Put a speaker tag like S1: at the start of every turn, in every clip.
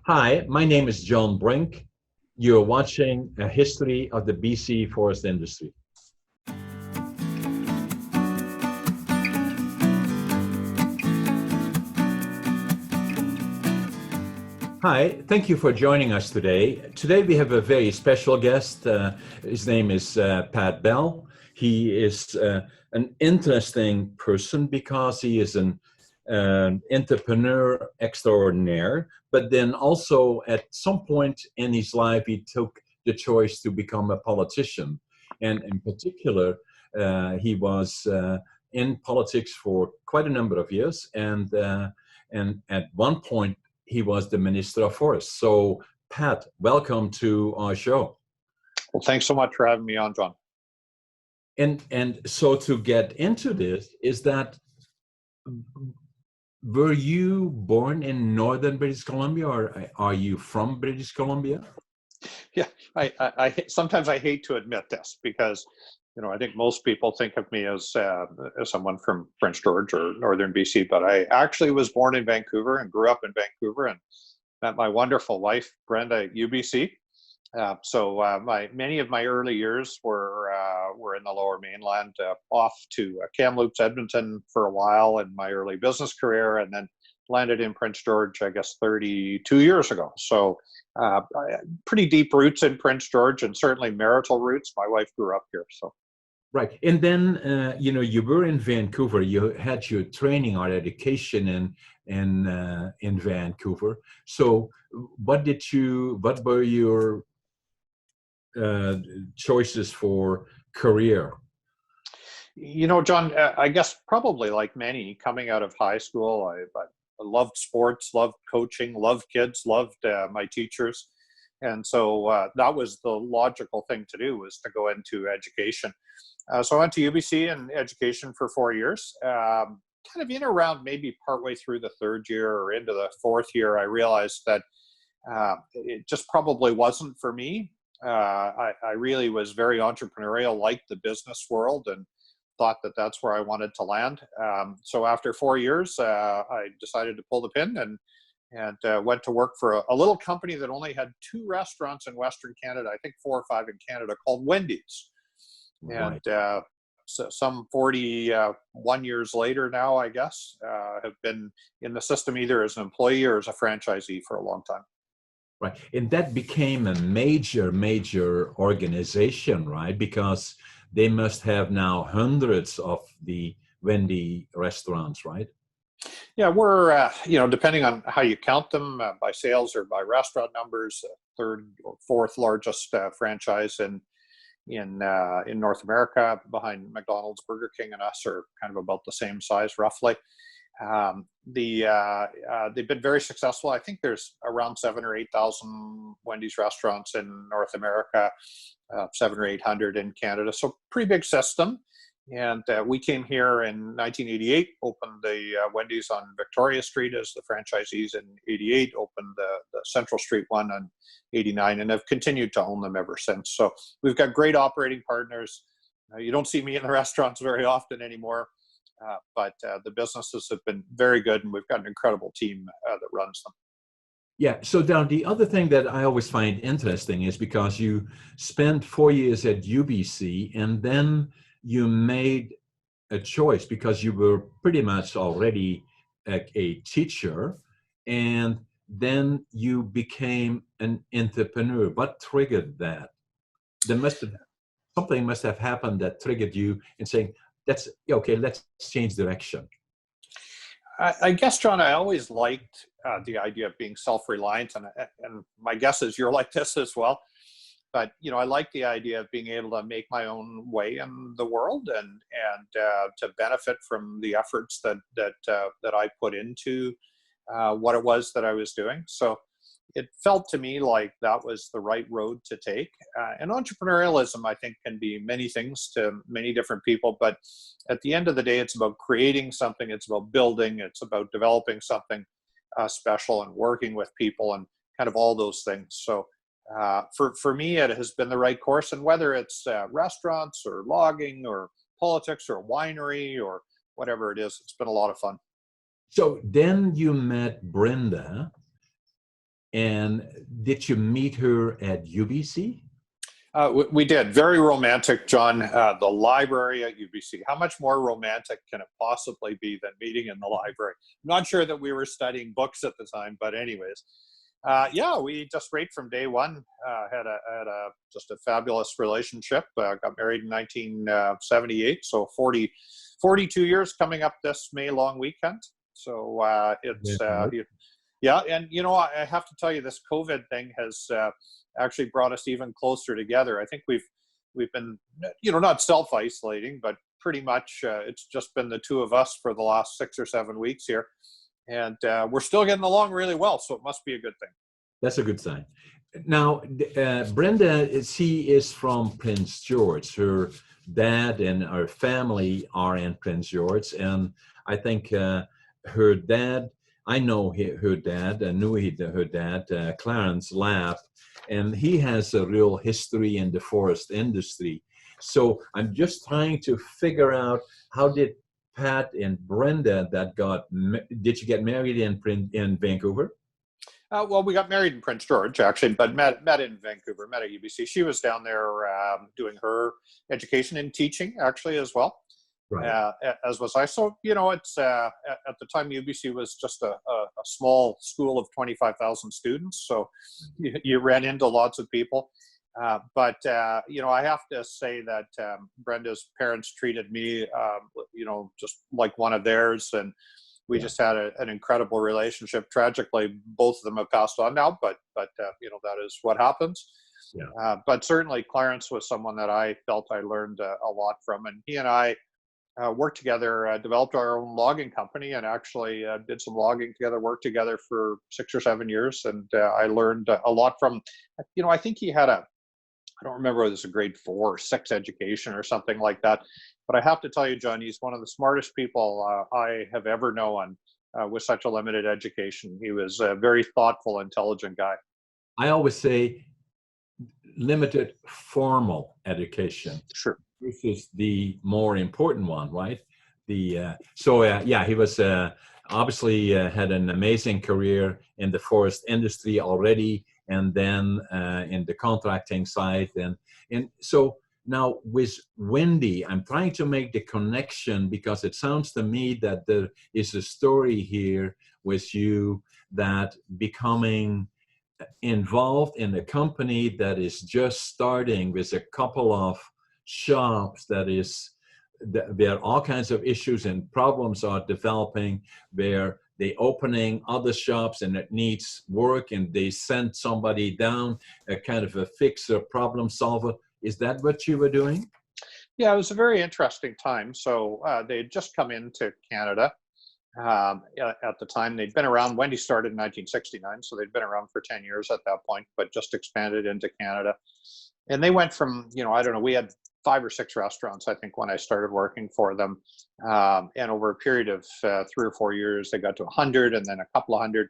S1: Hi, my name is John Brink. You're watching a history of the BC forest industry. Hi, thank you for joining us today. Today we have a very special guest. His name is Pat Bell. He is an interesting person because he is an entrepreneur extraordinaire, but then also at some point in his life he took the choice to become a politician. And in particular, he was in politics for quite a number of years, and at one point he was the Minister of Forest. So, Pat, welcome to our show.
S2: Well, thanks so much for having me on, John.
S1: And so to get into this, is that were you born in northern British Columbia, or are you from British Columbia?
S2: Yeah, I sometimes I hate to admit this because, I think most people think of me as someone from Prince George or northern BC, but I actually was born in Vancouver and grew up in Vancouver and met my wonderful wife, Brenda, at UBC. Many of my early years were in the Lower Mainland, off to Kamloops, Edmonton for a while in my early business career, and then landed in Prince George, I guess, 32 years ago. So pretty deep roots in Prince George, and certainly marital roots. My wife grew up here, so.
S1: Right, and then you were in Vancouver. You had your training or education in Vancouver. So, what were your choices for career?
S2: John, I guess probably like many coming out of high school, I loved sports, loved coaching, loved kids, loved my teachers. And so that was the logical thing to do, was to go into education. So I went to UBC in education for 4 years. Kind of in around maybe partway through the third year or into the fourth year, I realized that it just probably wasn't for me. I really was very entrepreneurial, liked the business world, and thought that that's where I wanted to land. So after 4 years, I decided to pull the pin and went to work for a little company that only had 2 restaurants in Western Canada, I think 4 or 5 in Canada, called Wendy's.
S1: Right.
S2: And so some 41 years later now, I guess, have been in the system either as an employee or as a franchisee for a long time.
S1: Right, and that became a major organization, right? Because they must have now hundreds of the Wendy restaurants, right?
S2: Yeah, we're depending on how you count them, by sales or by restaurant numbers, third or fourth largest franchise in North America, behind McDonald's, Burger King, and us, are kind of about the same size roughly. They've been very successful. I think there's around 7,000 or 8,000 Wendy's restaurants in North America, 700 or 800 in Canada. So pretty big system. And we came here in 1988, opened the Wendy's on Victoria Street as the franchisees in 88, opened the Central Street one in 89, and have continued to own them ever since. So we've got great operating partners. You don't see me in the restaurants very often anymore. But the businesses have been very good, and we've got an incredible team that runs them.
S1: Yeah, so now the other thing that I always find interesting is because you spent 4 years at UBC and then you made a choice because you were pretty much already a teacher, and then you became an entrepreneur. What triggered that? Something must have happened that triggered you in saying, "That's okay. Let's change direction."
S2: I guess, John, I always liked the idea of being self-reliant, and my guess is you're like this as well. But I like the idea of being able to make my own way in the world, and to benefit from the efforts that I put into what it was that I was doing. So it felt to me like that was the right road to take. And entrepreneurialism, I think, can be many things to many different people. But at the end of the day, it's about creating something. It's about building. It's about developing something special and working with people and kind of all those things. So for me, it has been the right course. And whether it's restaurants or logging or politics or winery or whatever it is, it's been a lot of fun.
S1: So then you met Brenda. And did you meet her at UBC?
S2: We did. Very romantic, John. The library at UBC. How much more romantic can it possibly be than meeting in the library? I'm not sure that we were studying books at the time, but anyways, yeah, we just right from day one had a just a fabulous relationship. Got married in 1978, so 42 years coming up this May long weekend. So it's yeah, and you know, I have to tell you, this COVID thing has actually brought us even closer together. I think we've been, you know, not self-isolating, but pretty much it's just been the two of us for the last 6 or 7 weeks here, and we're still getting along really well. So it must be a good thing.
S1: That's a good sign. Now, Brenda, she is from Prince George. Her dad and her family are in Prince George, and I think her dad. I know her dad. I knew her dad, Clarence Lapp, and he has a real history in the forest industry. So I'm just trying to figure out, how did Pat and Brenda did you get married in Vancouver?
S2: Well, we got married in Prince George, actually, but met in Vancouver, met at UBC. She was down there doing her education and teaching, actually, as well.
S1: Right.
S2: As was I. So, you know, it's at the time UBC was just a small school of 25,000 students. So you ran into lots of people. But, you know, I have to say that Brenda's parents treated me, you know, just like one of theirs. And we just had an incredible relationship. Tragically, both of them have passed on now, but you know, that is what happens. Yeah. But certainly Clarence was someone that I felt I learned a lot from. And he and I worked together, developed our own logging company, and actually did some logging together, worked together for 6 or 7 years. And I learned a lot from, you know, I think he had I don't remember whether it was a grade 4 or 6 education or something like that. But I have to tell you, John, he's one of the smartest people I have ever known with such a limited education. He was a very thoughtful, intelligent guy.
S1: I always say limited formal education.
S2: Sure.
S1: This is the more important one, right? Yeah, he was obviously had an amazing career in the forest industry already, and then in the contracting side, and so now with Wendy, I'm trying to make the connection, because it sounds to me that there is a story here with you, that becoming involved in a company that is just starting with a couple of shops, where all kinds of issues and problems are developing, where they opening other shops and it needs work, and they send somebody down, a kind of a fixer, problem solver. Is that what you were doing?
S2: Yeah, it was a very interesting time. So they had just come into Canada. At the time, they'd been around. Wendy started in 1969, so they'd been around for 10 years at that point, but just expanded into Canada. And they went from, you know, I don't know, we had 5 or 6 restaurants, I think, when I started working for them. And over a period of 3 or 4 years, they got to 100, and then a couple of hundred.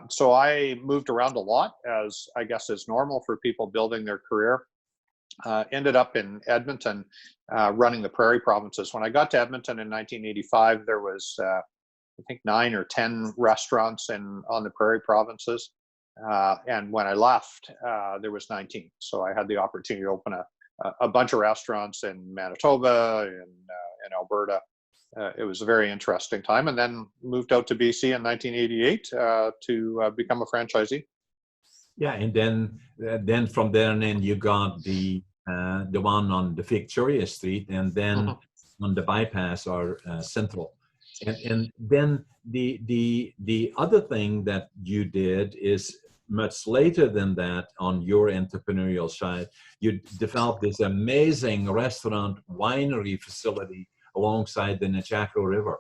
S2: So I moved around a lot, as I guess is normal for people building their career. Ended up in Edmonton running the Prairie Provinces. When I got to Edmonton in 1985, there was, I think, 9 or 10 restaurants on the Prairie Provinces. And when I left, there was 19. So I had the opportunity to open a bunch of restaurants in Manitoba and in Alberta. It was a very interesting time, and then moved out to BC in 1988 to become a franchisee.
S1: Yeah, and then from there, and then you got the one on the Victoria Street, and then on the bypass or Central, and then the other thing that you did is much later than that. On your entrepreneurial side, you developed this amazing restaurant winery facility alongside the Nechako River.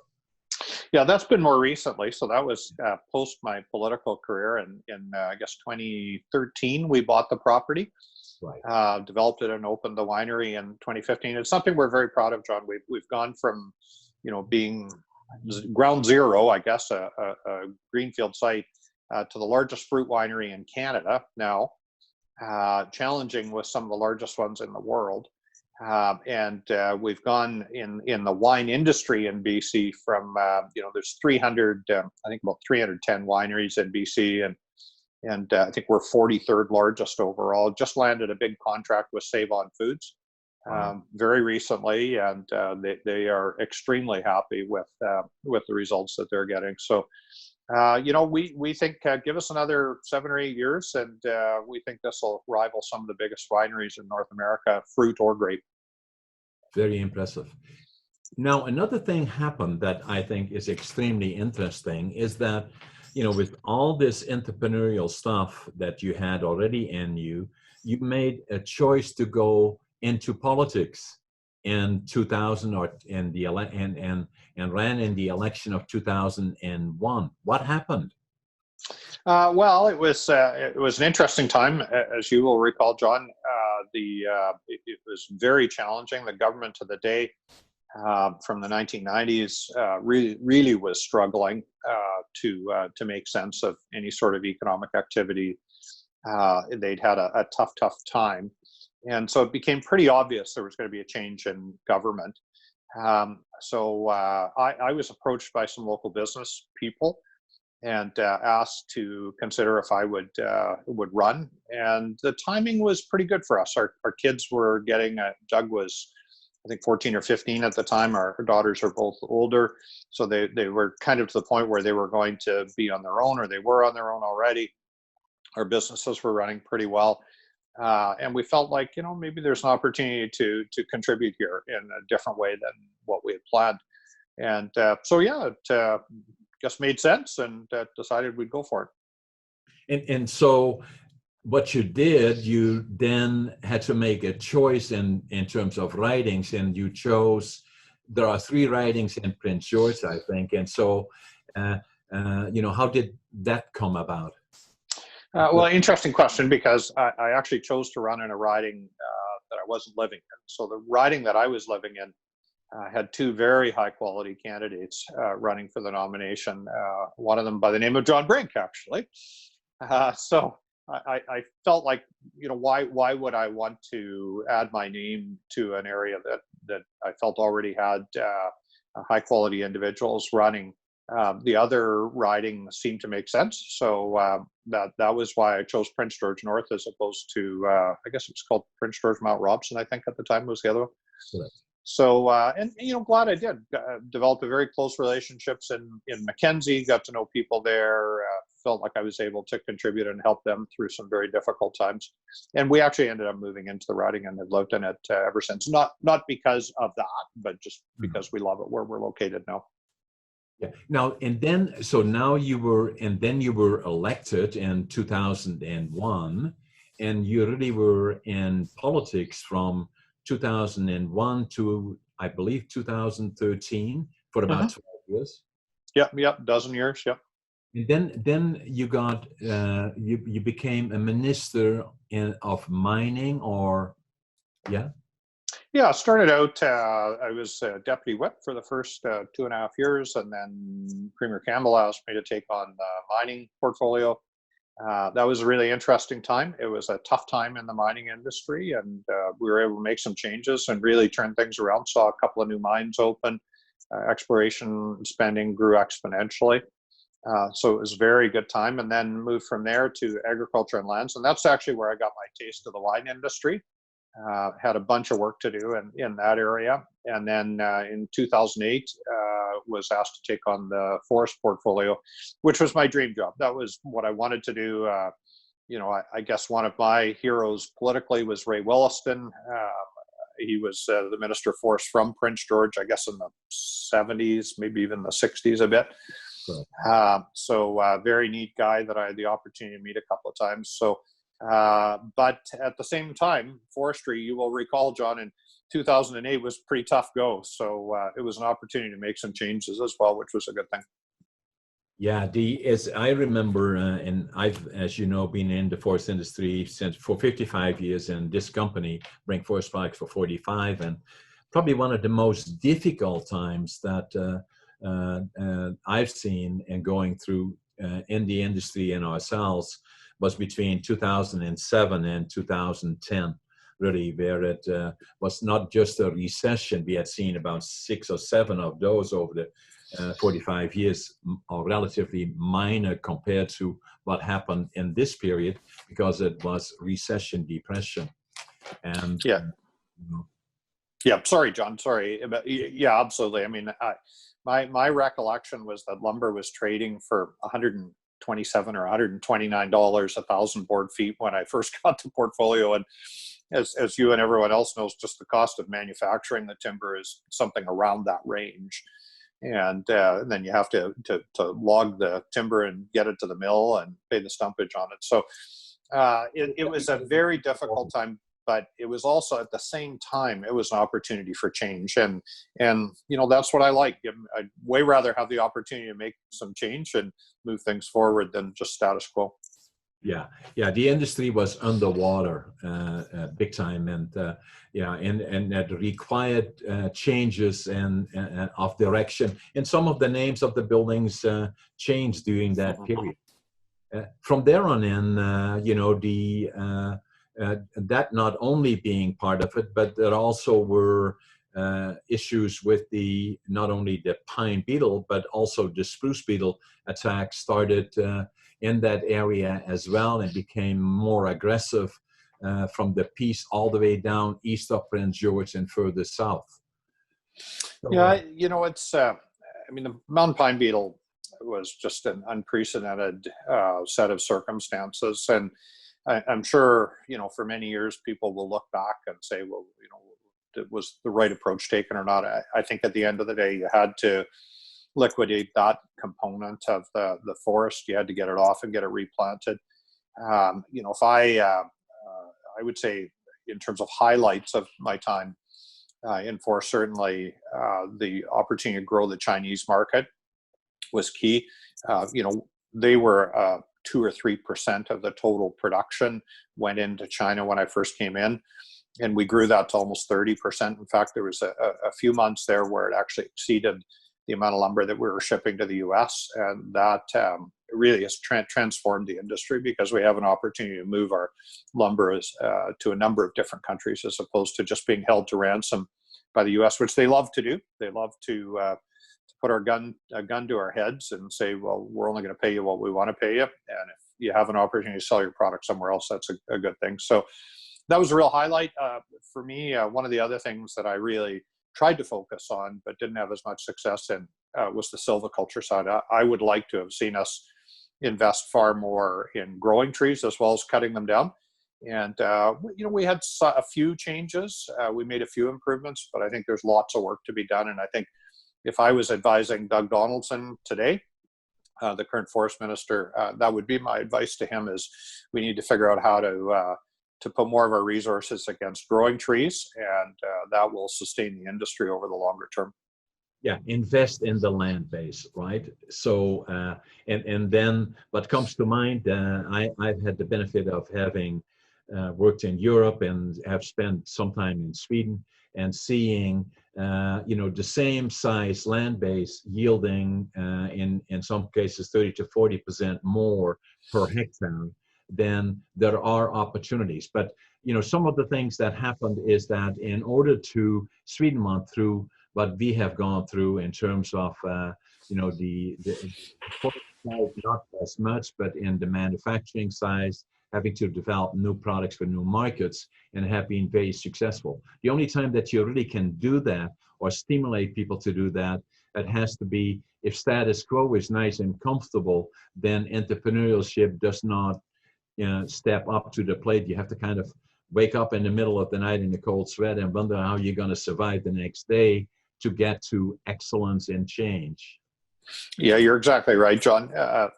S2: Yeah, that's been more recently. So that was post my political career. In I guess 2013, we bought the property, right. Developed it, and opened the winery in 2015. It's something we're very proud of, John. We've gone from, you know, being ground zero, I guess, a greenfield site, to the largest fruit winery in Canada now, challenging with some of the largest ones in the world. And we've gone in the wine industry in BC from, you know, there's 300, I think about 310 wineries in BC, and I think we're 43rd largest overall. Just landed a big contract with Save On Foods very recently, and they are extremely happy with the results that they're getting. So, we think give us another 7 or 8 years, and we think this will rival some of the biggest wineries in North America, fruit or grape.
S1: Very impressive. Now, another thing happened that I think is extremely interesting is that, with all this entrepreneurial stuff that you had already in you, you made a choice to go into politics in 2000 and ran in the election of 2001. What happened?
S2: Well, it was an interesting time, as you will recall, John. It was very challenging. The government of the day from the 1990s really was struggling to make sense of any sort of economic activity. They'd had a tough time, and so it became pretty obvious there was going to be a change in government. So I was approached by some local business people and asked to consider if I would run. And the timing was pretty good for us. Our kids were getting, Doug was, I think, 14 or 15 at the time. Our daughters are both older. So they were kind of to the point where they were going to be on their own, or they were on their own already. Our businesses were running pretty well. And we felt like, maybe there's an opportunity to contribute here in a different way than what we had planned. And it just made sense, and decided we'd go for
S1: it. And so what you did, you then had to make a choice in terms of ridings, and you chose, there are 3 ridings in Prince George, I think. And so, how did that come about?
S2: Well, interesting question, because I actually chose to run in a riding that I wasn't living in. So the riding that I was living in had 2 very high quality candidates running for the nomination. One of them by the name of John Brink, actually. So I felt like, why would I want to add my name to an area that I felt already had high quality individuals running? The other riding seemed to make sense. So that was why I chose Prince George North as opposed to, I guess it's called Prince George Mount Robson, I think at the time was the other one. Correct. So, glad I did. Developed a very close relationships in Mackenzie, got to know people there, felt like I was able to contribute and help them through some very difficult times. And we actually ended up moving into the riding and have lived in it ever since. Not because of that, but just because we love it where we're located now.
S1: Yeah. Now, now you were elected in 2001, and you really were in politics from 2001 to, I believe, 2013 for about 12 years.
S2: Yep, dozen years. Yep.
S1: And then you got you became a minister of mining, or yeah.
S2: Yeah, I started out, I was deputy whip for the first 2.5 years, and then Premier Campbell asked me to take on the mining portfolio. That was a really interesting time. It was a tough time in the mining industry, and we were able to make some changes and really turn things around. Saw a couple of new mines open. Exploration spending grew exponentially. So it was a very good time, and then moved from there to agriculture and lands. And that's actually where I got my taste of the wine industry. Had a bunch of work to do in that area. And then in 2008, was asked to take on the forest portfolio, which was my dream job. That was what I wanted to do. I guess one of my heroes politically was Ray Williston. He was the Minister of Forest from Prince George, I guess in the 70s, maybe even the 60s a bit. So very neat guy that I had the opportunity to meet a couple of times. So, but at the same time, forestry, you will recall, John, in 2008 was pretty tough go. So it was an opportunity to make some changes as well, which was a good thing.
S1: Yeah, as I remember, and I've, as you know, been in the forest industry for 55 years, and this company, Brink Forest Products, for 45, and probably one of the most difficult times that I've seen and going through in the industry and ourselves was between 2007 and 2010, really, where it was not just a recession. We had seen about 6 or 7 of those over the 45 years are relatively minor compared to what happened in this period, because it was recession, depression. And
S2: Yeah.
S1: you know,
S2: Yeah, sorry, John. Sorry, but yeah, absolutely. I mean, my recollection was that lumber was trading for $127 or $129 a thousand board feet when I first got the portfolio, and as you and everyone else knows, just the cost of manufacturing the timber is something around that range, and then you have to log the timber and get it to the mill and pay the stumpage on it. So it was a very difficult time, but it was also at the same time, it was an opportunity for change. And you know, that's what I like. I'd way rather have the opportunity to make some change and move things forward than just status quo.
S1: yeah, yeah. The industry was underwater big time, and yeah, and that required changes and of direction. And some of the names of the buildings changed during that period. From there on in, you know, that not only being part of it, but there also were issues with not only the pine beetle, but also the spruce beetle attack started in that area as well, and became more aggressive from the Peace all the way down east of Prince George and further south. So,
S2: Yeah, you know, it's, I mean, the mountain pine beetle was just an unprecedented set of circumstances. And I'm sure, you know, for many years, people will look back and say, well, you know, was the right approach taken or not? I think at the end of the day, you had to liquidate that component of the forest. You had to get it off and get it replanted. You know, if I would say in terms of highlights of my time in forest, certainly the opportunity to grow the Chinese market was key. You know, they were 2 or 3% of the total production went into China when I first came in, and we grew that to almost 30%. In fact, there was a few months there where it actually exceeded the amount of lumber that we were shipping to the U.S., and that really has transformed the industry, because we have an opportunity to move our lumber to a number of different countries, as opposed to just being held to ransom by the U.S., which they love to do. They love to put a gun to our heads and say, well, we're only going to pay you what we want to pay you, and if you have an opportunity to sell your product somewhere else, that's a good thing. So that was a real highlight for me. One of the other things that I really tried to focus on but didn't have as much success in was the silviculture side. I would like to have seen us invest far more in growing trees as well as cutting them down. And you know, we had a few changes. We made a few improvements, but I think there's lots of work to be done. And I think if I was advising Doug Donaldson today, the current forest minister, that would be my advice to him: is we need to figure out how to put more of our resources against growing trees, and that will sustain the industry over the longer term.
S1: yeah, invest in the land base, right? So, and then what comes to mind, I've had the benefit of having worked in Europe and have spent some time in Sweden, and seeing, you know, the same size land base yielding in some cases 30 to 40% more per hectare, then there are opportunities. But, you know, some of the things that happened is that in order to Sweden went through what we have gone through in terms of, you know, the not as much, but in the manufacturing size, having to develop new products for new markets, and have been very successful. The only time that you really can do that or stimulate people to do that, it has to be, if status quo is nice and comfortable, then entrepreneurship does not, you know, step up to the plate. You have to kind of wake up in the middle of the night in a cold sweat and wonder how you're going to survive the next day to get to excellence and change.
S2: Yeah, you're exactly right, John.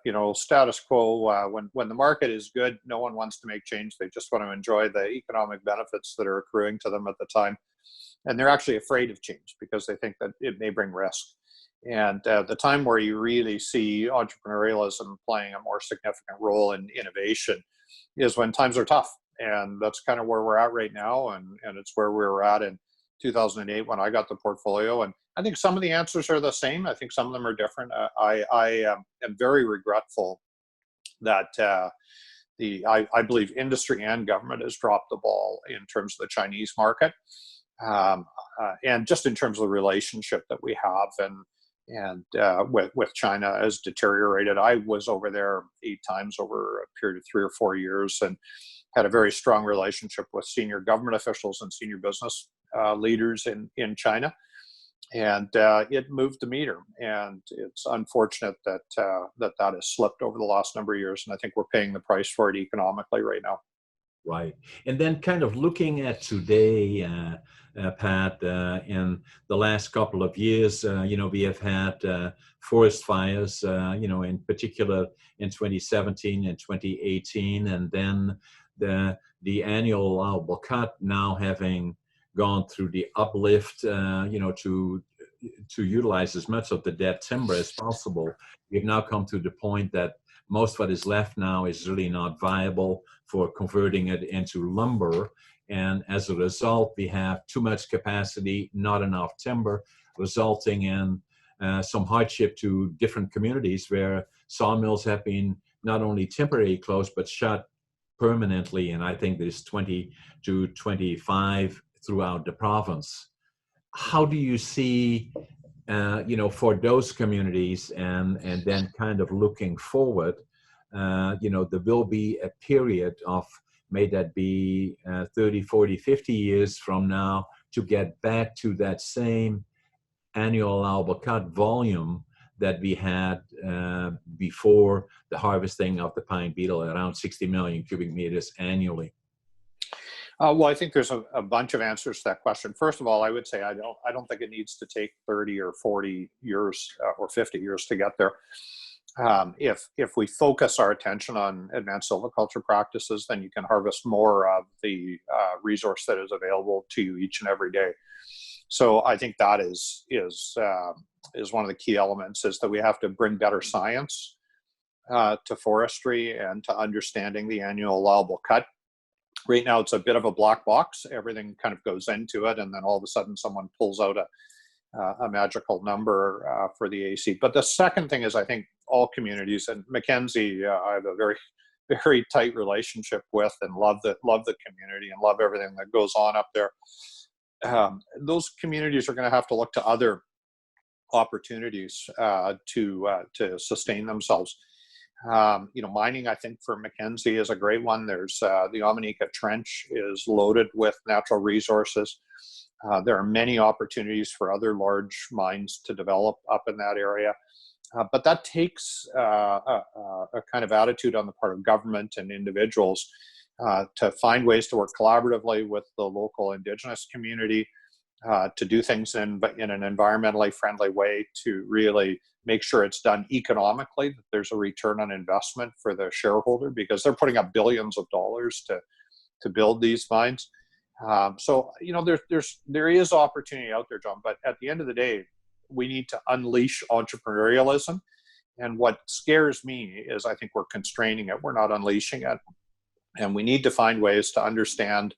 S2: You know, status quo, when the market is good, no one wants to make change. They just want to enjoy the economic benefits that are accruing to them at the time. And they're actually afraid of change because they think that it may bring risk. And the time where you really see entrepreneurialism playing a more significant role in innovation is when times are tough. And that's kind of where we're at right now. And it's where we were at in 2008 when I got the portfolio. And I think some of the answers are the same. I think some of them are different. I am very regretful that I believe industry and government has dropped the ball in terms of the Chinese market, and just in terms of the relationship that we have. And and with China has deteriorated. I was over there 8 times over a period of 3 or 4 years, and had a very strong relationship with senior government officials and senior business leaders in China. And it moved the meter, and it's unfortunate that that has slipped over the last number of years, and I think we're paying the price for it economically right now.
S1: Right. And then kind of looking at today, Pat, in the last couple of years, we have had forest fires, in particular in 2017 and 2018, and then the annual allowable cut now having gone through the uplift, to utilize as much of the dead timber as possible. We've now come to the point that most what is left now is really not viable for converting it into lumber. And as a result, we have too much capacity, not enough timber, resulting in some hardship to different communities where sawmills have been not only temporarily closed, but shut permanently. And I think there's 20 to 25 throughout the province. How do you see, for those communities, and then kind of looking forward, there will be a period of, may that be 30, 40, 50 years from now, to get back to that same annual allowable cut volume that we had before the harvesting of the pine beetle, around 60 million cubic meters annually?
S2: Well, I think there's a bunch of answers to that question. First of all, I would say I don't think it needs to take 30 or 40 years or 50 years to get there. If we focus our attention on advanced silviculture practices, then you can harvest more of the resource that is available to you each and every day. So I think that is one of the key elements, is that we have to bring better science to forestry and to understanding the annual allowable cut. Right now, it's a bit of a black box. Everything kind of goes into it, and then all of a sudden someone pulls out a magical number for the AC. But the second thing is, I think all communities, and Mackenzie, I have a very, very tight relationship with, and love the community and love everything that goes on up there. Those communities are going to have to look to other opportunities to sustain themselves. Mining, I think, for Mackenzie is a great one. There's the Omineeka Trench is loaded with natural resources. There are many opportunities for other large mines to develop up in that area. But that takes a kind of attitude on the part of government and individuals to find ways to work collaboratively with the local Indigenous community, to do things in an environmentally friendly way, to really make sure it's done economically, that there's a return on investment for the shareholder, because they're putting up billions of dollars to build these mines. So there is opportunity out there, John, but at the end of the day, we need to unleash entrepreneurialism. And what scares me is I think we're constraining it. We're not unleashing it. And we need to find ways to understand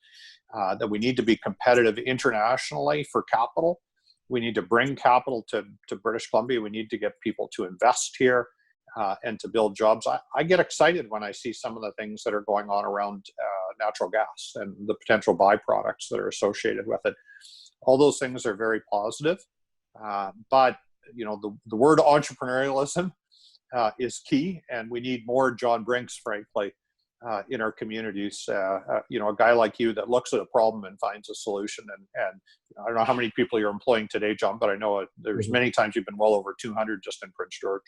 S2: that we need to be competitive internationally for capital. We need to bring capital to British Columbia. We need to get people to invest here and to build jobs. I get excited when I see some of the things that are going on around natural gas and the potential byproducts that are associated with it. All those things are very positive. But the word entrepreneurialism is key, and we need more John Brinks, frankly, in our communities. A guy like you that looks at a problem and finds a solution. And I don't know how many people you're employing today, John, but I know there's many times you've been well over 200 just in Prince George.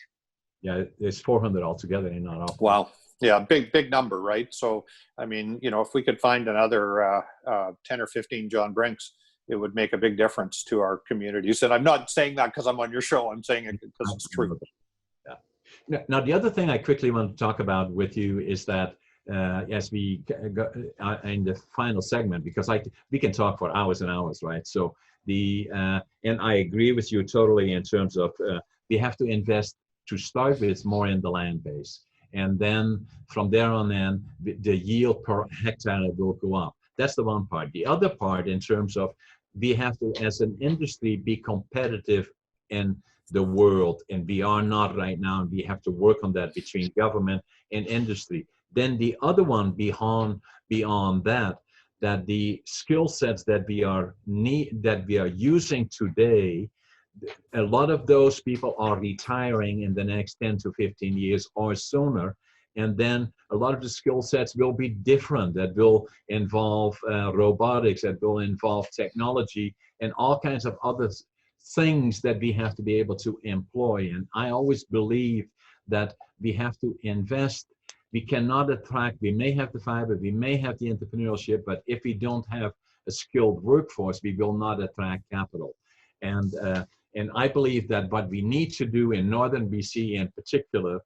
S1: Yeah, there's 400 altogether, and not all.
S2: Wow. Yeah, big number, right? So, I mean, if we could find another 10 or 15 John Brinks, it would make a big difference to our communities. And I'm not saying that because I'm on your show. I'm saying it because it's true.
S1: Yeah. Now, the other thing I quickly want to talk about with you is that as we go in the final segment, because we can talk for hours and hours, right? So and I agree with you totally in terms of we have to invest to start with more in the land base, and then from there on in, the yield per hectare will go up. That's the one part. The other part, in terms of we have to, as an industry, be competitive in the world, and we are not right now, and we have to work on that between government and industry. Then the other one beyond that the skill sets that we are using today a lot of those people are retiring in the next 10 to 15 years or sooner. And then a lot of the skill sets will be different. That will involve robotics, that will involve technology, and all kinds of other things that we have to be able to employ. And I always believe that we have to invest. We cannot attract, we may have the fiber, we may have the entrepreneurship, but if we don't have a skilled workforce, we will not attract capital. And I believe that what we need to do in Northern BC in particular,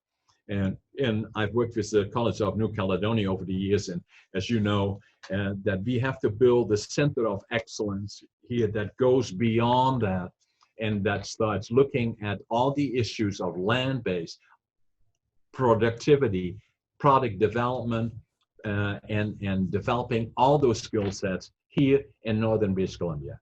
S1: and I've worked with the College of New Caledonia over the years, and as you know, that we have to build a center of excellence here that goes beyond that, and that starts looking at all the issues of land-based productivity, product development, and developing all those skill sets here in Northern British Columbia.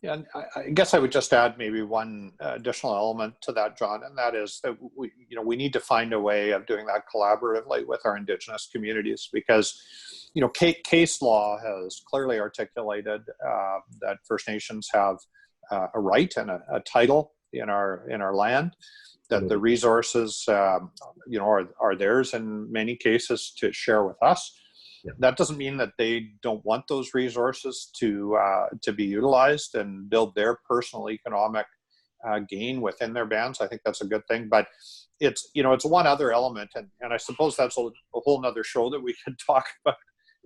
S2: Yeah, and I guess I would just add maybe one additional element to that, John, and that is that we need to find a way of doing that collaboratively with our Indigenous communities, because case law has clearly articulated that First Nations have a right and a title in our land, that the resources are theirs in many cases to share with us. Yeah. That doesn't mean that they don't want those resources to be utilized and build their personal economic gain within their bands. I think that's a good thing, but it's one other element, and I suppose that's a whole nother show that we could talk about.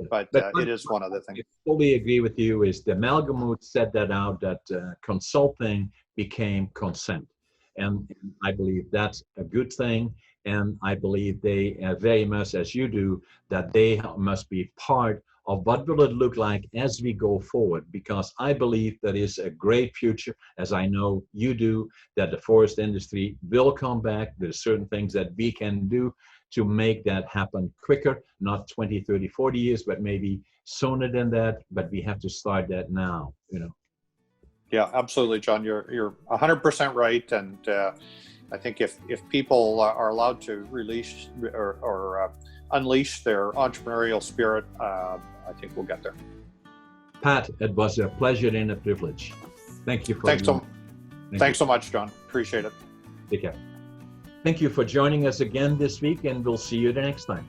S2: But it is one other thing.
S1: I fully agree with you. Is the Malgamut said that out, that consulting became consent, and I believe that's a good thing. And I believe they very much, as you do, that they must be part of what will it look like as we go forward, because I believe that is a great future, as I know you do, that the forest industry will come back. There's certain things that we can do to make that happen quicker, not 20, 30, 40 years, but maybe sooner than that, but we have to start that now,
S2: Yeah, absolutely, John. You're 100% right, and I think if people are allowed to release or unleash their entrepreneurial spirit, I think we'll get there.
S1: Pat, it was a pleasure and a privilege. Thank you.
S2: Thanks so much, John. Appreciate it.
S1: Take care. Thank you for joining us again this week, and we'll see you the next time.